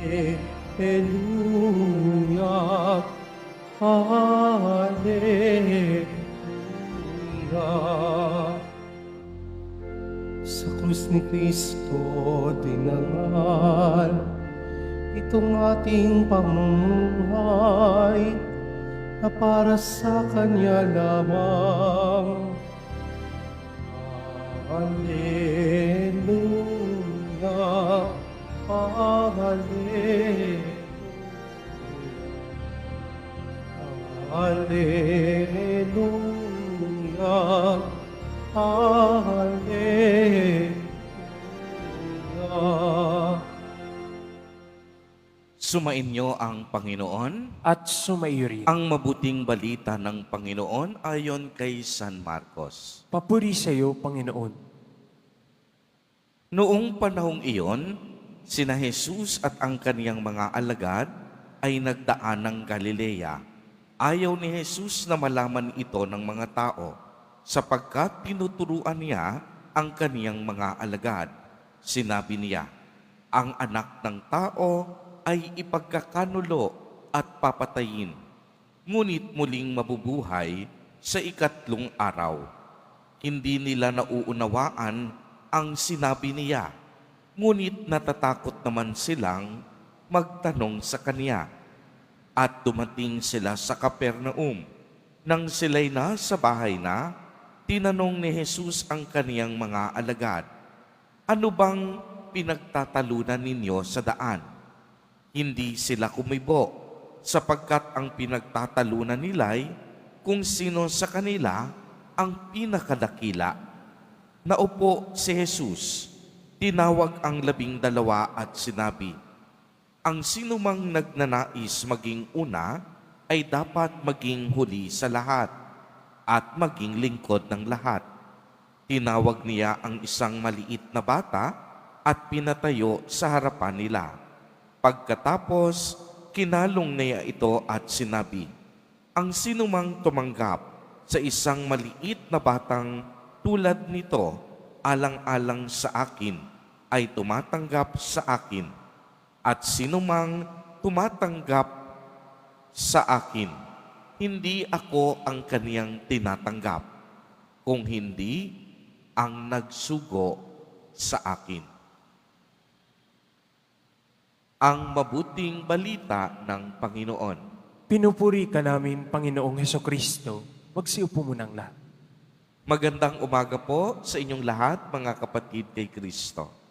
Hallelujah, Hallelujah. Sa krus ni Kristo dinangal itong ating pamumuhay na para sa Kanya lamang. Hallelujah, Hallelujah, Hallelujah, Hallelujah. Sumainyo ang Panginoon, at sumairi. ang mabuting balita ng Panginoon ayon kay San Marcos. Papuri sa iyo, Panginoon. Noong panahong iyon, sina Jesus at ang kaniyang mga alagad ay nagdaan ng Galilea. Ayaw ni Jesus na malaman ito ng mga tao, sapagkat tinuturuan niya ang kaniyang mga alagad. Sinabi niya, ang anak ng tao ay ipagkakanulo at papatayin, ngunit muling mabubuhay sa ikatlong araw. Hindi nila nauunawaan ang sinabi niya, ngunit natatakot naman silang magtanong sa kanya. At dumating sila sa Capernaum. Nang sila'y nasa bahay na, tinanong ni Jesus ang kaniyang mga alagad, ano bang pinagtatalunan ninyo sa daan? Hindi sila kumibo, sapagkat ang pinagtatalunan nila'y kung sino sa kanila ang pinakadakila. Naupo si Jesus, tinawag ang 12 at sinabi, ang sinumang nagnanais maging una ay dapat maging huli sa lahat at maging lingkod ng lahat. Tinawag niya ang isang maliit na bata at pinatayo sa harapan nila. Pagkatapos, kinalong niya ito at sinabi, ang sinumang tumanggap sa isang maliit na batang tulad nito, alang-alang sa akin, ay tumatanggap sa akin. At sinumang tumatanggap sa akin, hindi ako ang kaniyang tinatanggap, kung hindi ang nagsugo sa akin. Ang mabuting balita ng Panginoon. Pinupuri ka namin, Panginoong Hesukristo. Magsiupo mo ng lahat. Magandang umaga po sa inyong lahat, mga kapatid kay Kristo.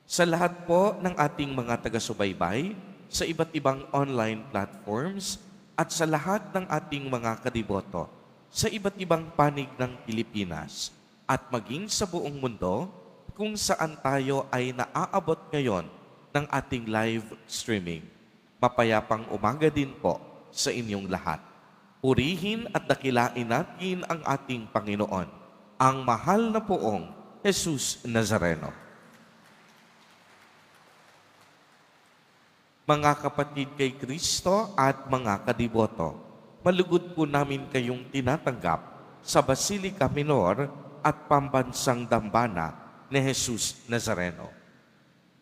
Sa lahat po ng ating mga taga-subaybay, sa iba't ibang online platforms, at sa lahat ng ating mga kadiboto, sa iba't ibang panig ng Pilipinas, at maging sa buong mundo, kung saan tayo ay naaabot ngayon ng ating live streaming. Mapayapang umaga din po sa inyong lahat. Purihin at dakilain natin ang ating Panginoon, ang mahal na poong Jesus Nazareno. Mga kapatid kay Kristo at mga kadiboto, malugod po namin kayong tinatanggap sa Basilica Minor at Pambansang Dambana ni Jesus Nazareno.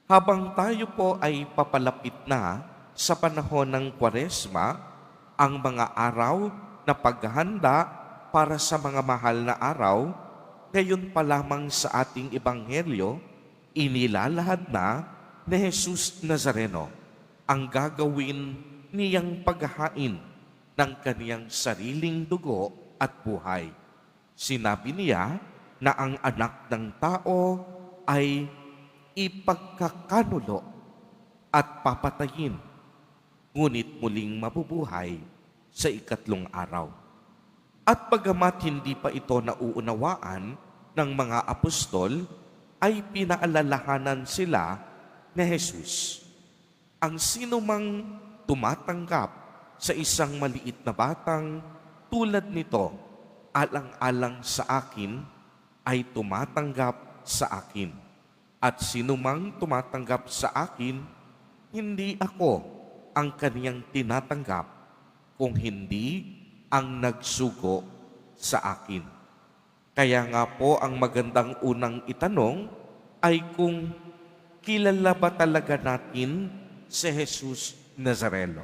Habang tayo po ay papalapit na sa panahon ng Kwaresma, ang mga araw na paghahanda para sa mga mahal na araw, gayon pa lamang sa ating Ebanghelyo, inilalahad na ni Jesus Nazareno ang gagawin niyang paghahain ng kaniyang sariling dugo at buhay. Sinabi niya na ang anak ng tao ay ipagkakanulo at papatayin, ngunit muling mabubuhay sa ikatlong araw. At bagamat hindi pa ito nauunawaan ng mga apostol, ay pinaalalahanan sila ni Jesus. Ang sinumang tumatanggap sa isang maliit na batang tulad nito, alang-alang sa akin, ay tumatanggap sa akin. At sinumang tumatanggap sa akin, hindi ako ang kaniyang tinatanggap, kung hindi ang nagsugo sa akin. Kaya nga po ang magandang unang itanong ay kung kilala ba talaga natin si Jesus Nazareno.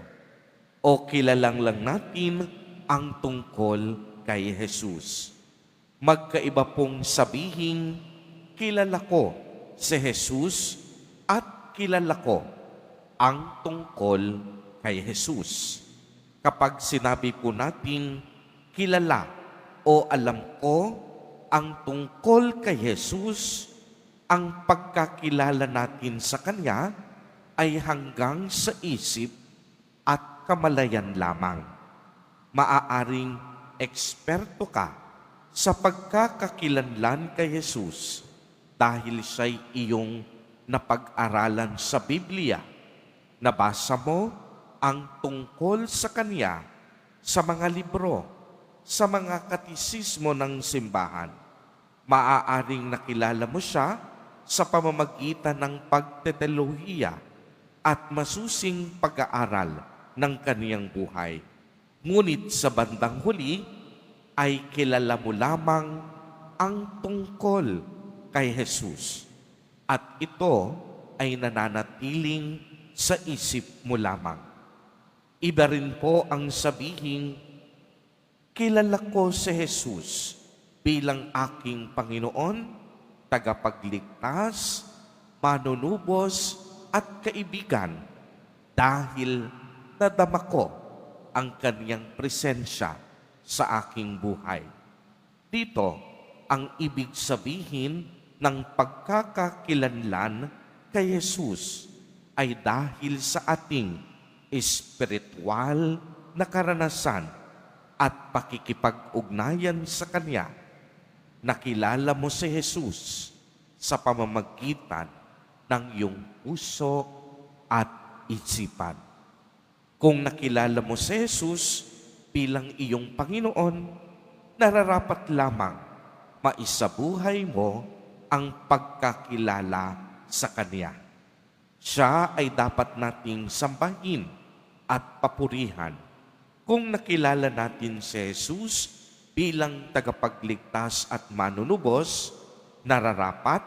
O kilalang lang natin ang tungkol kay Jesus. Magkaiba pong sabihin, kilala ko si Jesus at kilala ko ang tungkol kay Jesus. Kapag sinabi po natin, kilala o alam ko ang tungkol kay Jesus, ang pagkakilala natin sa Kanya ay hanggang sa isip at kamalayan lamang. Maaaring eksperto ka sa pagkakakilanlan kay Jesus dahil siya'y iyong napag-aralan sa Biblia. Nabasa mo ang tungkol sa Kanya sa mga libro, sa mga katisismo ng simbahan. Maaaring nakilala mo siya sa pamamagitan ng pagteteolohiya at masusing pag-aaral ng kaniyang buhay. Ngunit sa bandang huli, ay kilala mo lamang ang tungkol kay Jesus. At ito ay nananatiling sa isip mo lamang. Iba rin po ang sabihin, kilala ko si Jesus bilang aking Panginoon, tagapagligtas, manunubos at kaibigan dahil nadama ko ang kaniyang presensya sa aking buhay. Dito ang ibig sabihin ng pagkakakilanlan kay Jesus ay dahil sa ating espiritual na karanasan at pakikipag-ugnayan sa Kanya. Nakilala mo si Jesus sa pamamagitan ng iyong puso at isipan. Kung nakilala mo si Jesus bilang iyong Panginoon, nararapat lamang maisabuhay mo ang pagkakilala sa Kanya. Siya ay dapat nating sambahin at papurihan. Kung nakilala natin si Jesus bilang tagapagligtas at manunubos, nararapat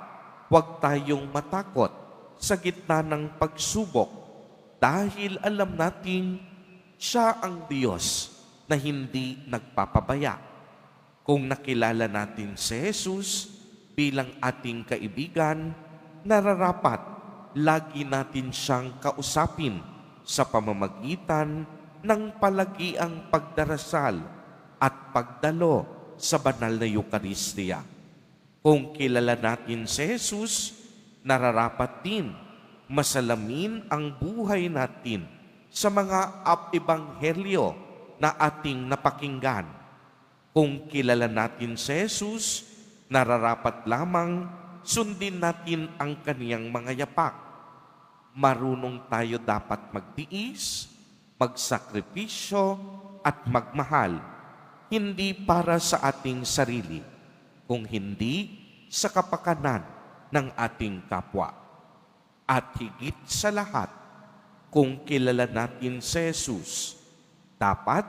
huwag tayong matakot sa gitna ng pagsubok dahil alam natin siya ang Diyos na hindi nagpapabaya. Kung nakilala natin si Jesus bilang ating kaibigan, nararapat lagi natin siyang kausapin sa pamamagitan ng palagiang pagdarasal at pagdalo sa banal na Eucharistia. Kung kilala natin si Jesus, nararapat din masalamin ang buhay natin sa mga ebanghelyo na ating napakinggan. Kung kilala natin si Jesus, nararapat lamang sundin natin ang kaniyang mga yapak. Marunong tayo dapat magtiis, magsakripisyo at magmahal, hindi para sa ating sarili, kung hindi sa kapakanan ng ating kapwa. At higit sa lahat, kung kilala natin si Jesus, dapat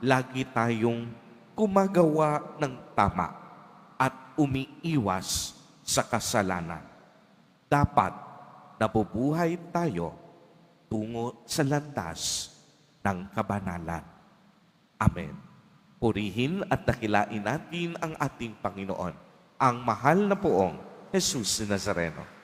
lagi tayong gumagawa ng tama at umiiwas sa kasalanan. Dapat nabubuhay tayo tungo sa landas ng kabanalan. Amen. Purihin at dakilain natin ang ating Panginoon, ang mahal na poong Jesus Nazareno.